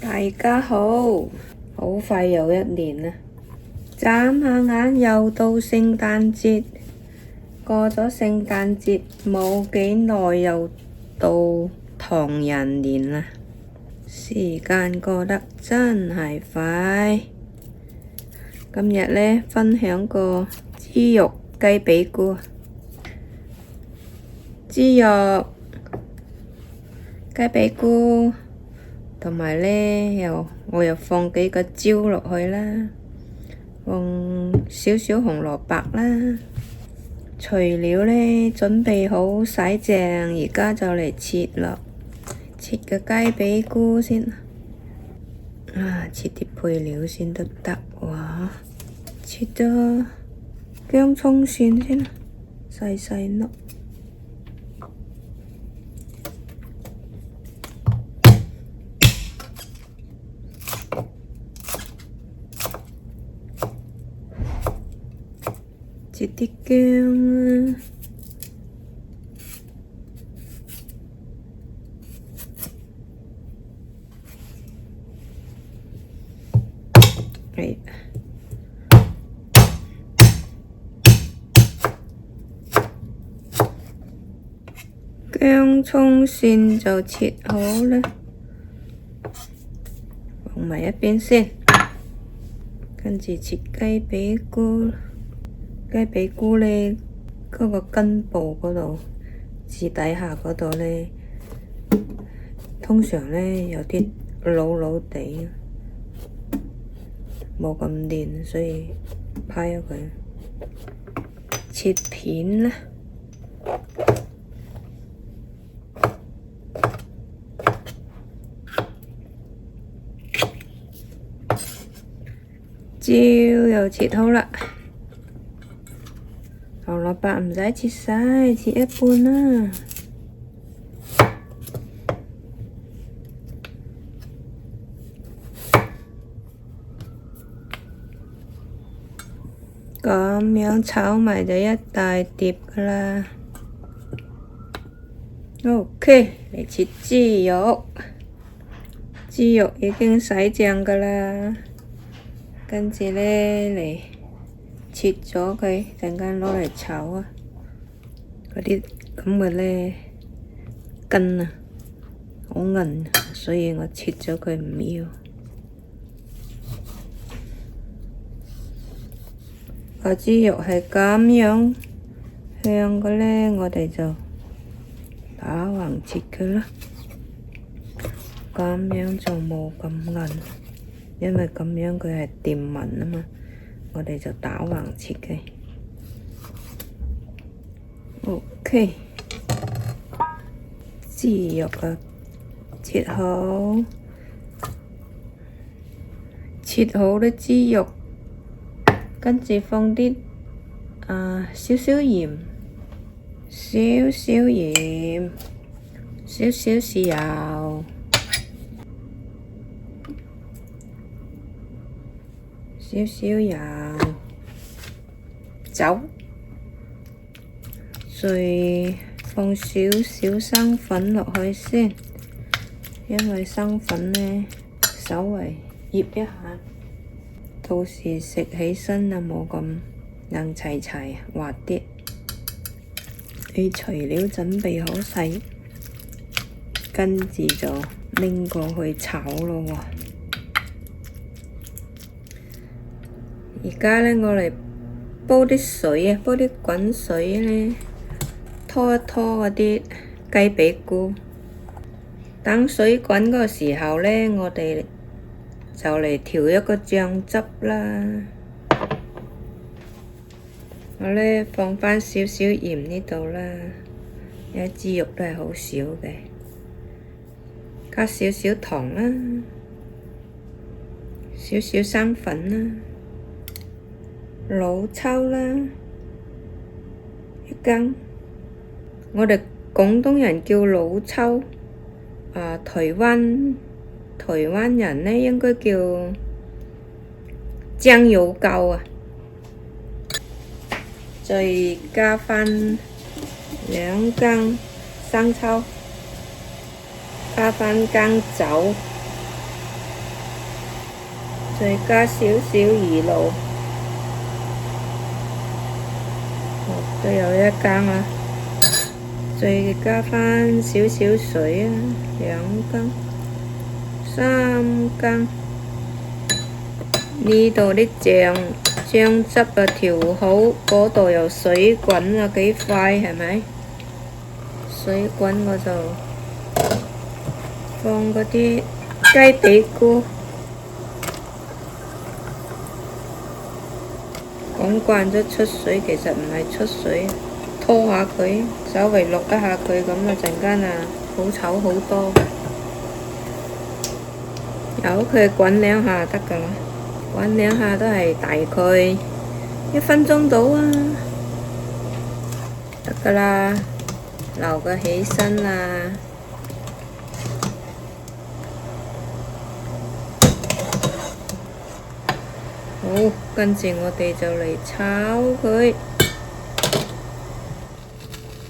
大家好，好快又一年啦，眨下眼又到聖誕節，過咗聖誕節冇幾耐又到唐人年啦，時間過得真係快。今日呢，分享個豬肉雞髀菇，豬肉雞髀菇。同埋呢，我又放幾個椒落去啦，放少少紅蘿蔔啦。材料呢，準備好洗淨，而家就嚟切咯。切個雞髀菇先，切啲配料先都得喎。切咗薑葱蒜先，細細粒。切啲薑薑葱蒜就切好啦，放埋一邊先。跟住切雞髀菇。雞髀菇呢，嗰個根部嗰度至底下嗰度呢，通常呢有啲老老地，冇咁嫩，所以拍咗佢，切片啦。椒又切好啦。紅蘿蔔唔使切晒，切一半啦。咁樣炒埋就一大碟噶啦。OK， 嚟切豬肉。豬肉已經洗淨噶啦，跟住呢嚟切咗佢，陣間攞嚟炒啊！嗰啲咁嘅呢根啊，好韌，所以我切咗佢唔要。個豬肉係咁樣香嘅呢，我哋就打橫切佢啦。咁樣就冇咁韌，因為咁樣佢係澱粉啊嘛。我哋就打橫切嘅。OK， 豬肉啊，切好啲豬肉，跟住放啲少少鹽，少少鹽，少少豉油，少少油，酒，再放少少生粉落去先，因為生粉呢稍微醃一下，到時食起身就冇咁硬齊齊，滑啲。啲材料準備好晒，跟住就拎過去炒咯喎。而家呢，我嚟煲啲水啊，煲啲滾水呢，拖一拖嗰啲雞髀菇。等水滾嗰個時候呢，我哋就嚟調一個醬汁啦。我呢放返少少鹽呢度啦，因為豬肉都係好少嘅，加少少糖啦，少少生粉啦。老抽啦，一羹，我哋廣東人叫老抽，台灣人呢應該叫醬油膏啊。再加返2羹生抽，加返羹酒，再加少少魚露，都有一羹啦。再加返少少水啊，2羹、3羹。呢度啲醬汁啊調好，嗰度又水滾啊幾快係咪？水滾我就放嗰啲雞髀菇。講慣咗出水，其實唔係出水，拖下佢，稍微淥一下佢，咁啊陣間啊好炒好多。由佢滾2下得㗎啦，滾2下都係大概1分鐘到啊，得㗎啦，撈佢起身啦。好，跟住我哋就嚟炒佢，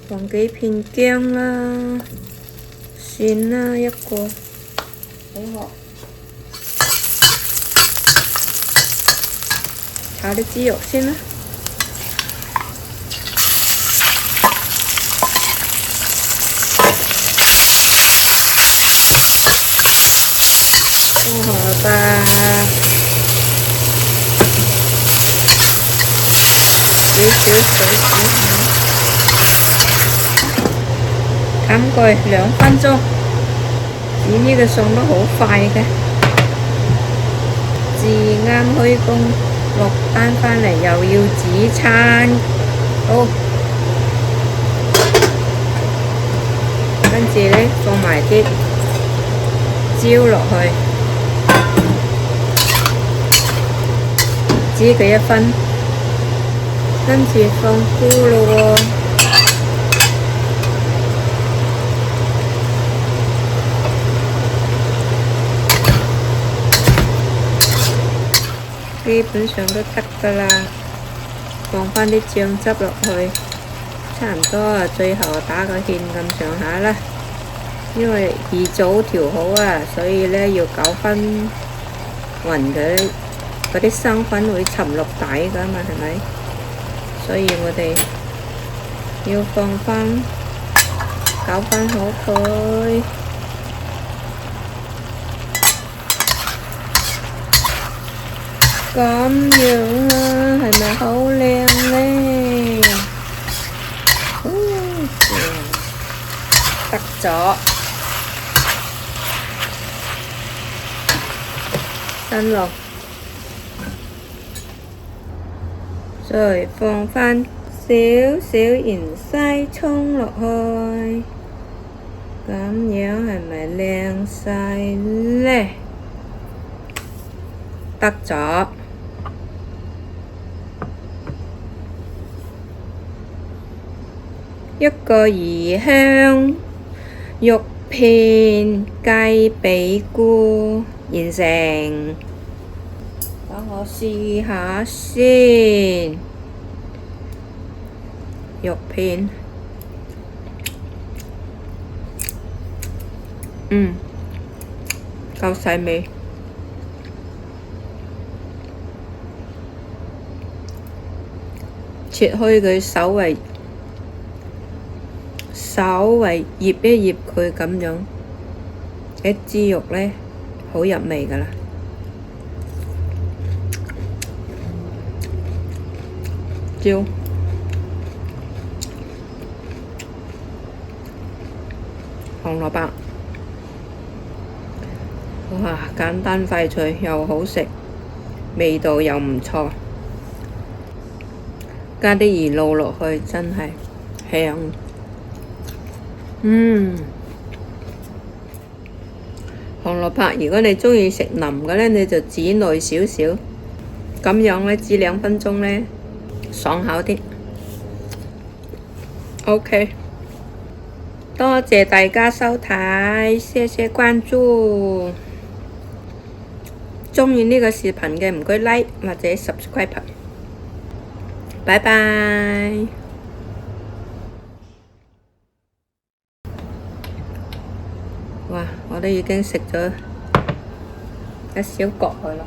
放幾片薑啦，蒜啦1個，好學。炒啲豬肉先啦。紅蘿蔔。少少水煮下，冚蓋2分鐘。煮呢個餸都好快嘅，至啱開工，落班返嚟又要煮餐。好，跟住呢，放埋啲椒落去，煮佢1分。跟住放菇咯喎，基本上都得㗎啦。放返啲醬汁落去，差唔多啊，最後打個芡咁上下啦。因為預早調好啊，所以呢要攪返勻佢，嗰啲生粉會沉落底㗎嘛，係咪？所以我哋要放返攪返好佢，咁樣啊，係咪好靚呢？得咗，新落。再放返少少芫茜葱落去，咁樣係咪靚晒呢？得咗，一個魚香肉片雞髀菇完成。等我試下先，肉片，夠細味，切開佢稍微醃一醃佢咁樣，啲豬肉呢好入味㗎啦。椒，紅蘿蔔，哇！簡單快脆又好食，味道又唔錯，加啲魚露落去真係香。紅蘿蔔如果你鍾意食腍嘅呢，你就煮耐少少，咁樣呢煮2分鐘呢，爽口啲。OK， 多謝大家收睇，謝謝關注。鍾意呢個視頻嘅唔該 like 或者 subscribe。拜拜。哇！我都已經食咗一小角去啦。